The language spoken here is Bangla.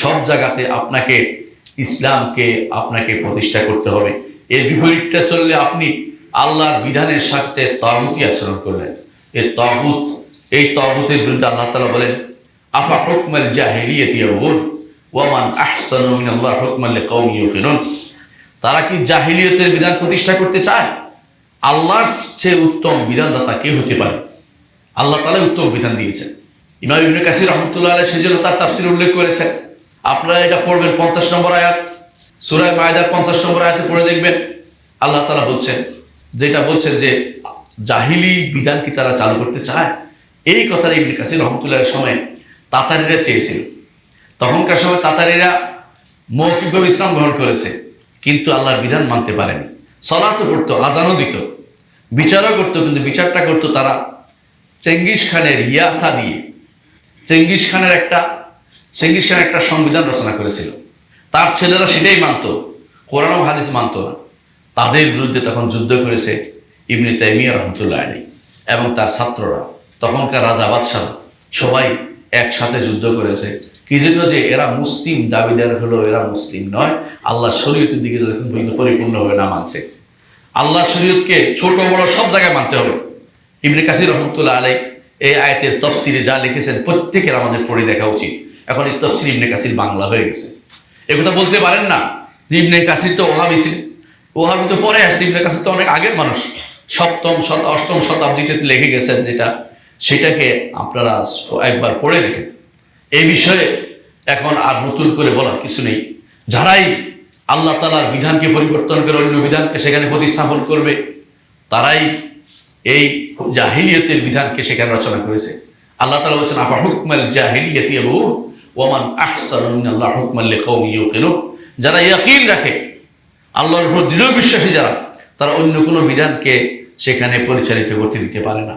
সব জায়গাতে আপনাকে ইসলামকে আপনাকে প্রতিষ্ঠা করতে হবে। এর বিপরীতটা চললে আপনি আল্লাহর বিধানের সাথে তাগুতি আচরণ করলেন। এই তাগুতের বিরুদ্ধে আল্লাহ তাআলা বলেন, আফা হুকমাল জাহিলিয়াতি ইয়াবগুন ওয়া মান আহসানু মিনাল্লাহি হুকমান লিকাওমিন ইউকিনুন। তারা কি জাহিলিয়তের বিধান প্রতিষ্ঠা করতে চায়? আল্লাহর চেয়ে উত্তম বিধানদাতা কে হতে পারে? আল্লাহ তাআলা উত্তম বিধান দিয়েছেন। ইমাম ইবনে কাসির রাহমাতুল্লাহ আলাইহি সেজন্য তার তাফসীরে উল্লেখ করেছেন। আপনারা এটা পড়বেন 50 নম্বর আয়াত, সূরা মায়েদার 50 নম্বর আয়াতে পড়ে দেখবেন আল্লাহ তাআলা বলছেন যে জাহিলি বিধান কি তারা চালু করতে চায়? এই কথাটা ইবনে কাসির রাহমাতুল্লাহর সময় তাতারিরা চেয়েছিল। তখনকার সময় তাতারিরা মৌখিকভাবে ইসলাম গ্রহণ করেছে, কিন্তু আল্লাহর বিধান মানতে পারেনি। সালাতও পড়তো, আজানও দিত, বিচারও করতো, কিন্তু বিচারটা করতো তারা চেঙ্গিস খানের ইয়াসা দিয়ে। চেঙ্গিস খানের একটা সংবিধান রচনা করেছিল, তার ছেলেরা সেটাই মানত, কোরআন ও হাদিস মানত না। তাদের বিরুদ্ধে তখন যুদ্ধ করেছে ইবনে তাইমিয়া রাহমাতুল্লাহ আলাইহি এবং তার ছাত্ররা। তখনকার রাজা বাদশাহ সবাই একসাথে যুদ্ধ করেছে। কি জন্য? যে এরা মুসলিম দাবিদার হলো, এরা মুসলিম নয়, আল্লাহ শরীয়তের দিকে যখন পরিপূর্ণভাবে না মানছে। আল্লাহ শরীয়তকে ছোট বড় সব জায়গায় মানতে হবে। ইবনে কাসির রাহমাতুল্লাহ আলাইহি এই আয়াতের তাফসীরে যা লিখেছেন প্রত্যেকের আমাদের পড়ে দেখা উচিত। এখন এই তাফসীর ইবনে কাসির বাংলা হয়ে গেছে। একথা বলতে পারেন না যে ইবনে কাসির তো ওহাবি ছিলেন। ওহাবি তো পরে আসছে, ইবনে কাসির তো অনেক আগের মানুষ, 7ম 8ম শতাব্দীতে লিখে গেছেন, সেটাকে আপনারা একবার পড়ে দেখেন। এই বিষয়ে এখন আর নতুন করে বলার কিছু নেই। যারাই আল্লাহ তাআলার বিধানকে পরিবর্তন করে অন্য বিধানকে সেখানে প্রতিস্থাপন করবে, তারাই এই জাহিলিয়তের বিধানকে সেখানে রচনা করেছে। আল্লাহ তাআলা বলেছেন, আফা হুকমাল জাহিলিয়াতি ইয়াবগুন ওয়া মান আহসানু মিনাল্লাহি হুকমান লিকাওমিন ইউকিনুন। যারা ইয়াকিন রাখে, আল্লাহর উপর দৃঢ় বিশ্বাসী যারা, তারা অন্য কোনো বিধানকে সেখানে পরিচালিত করতে দিতে পারে না।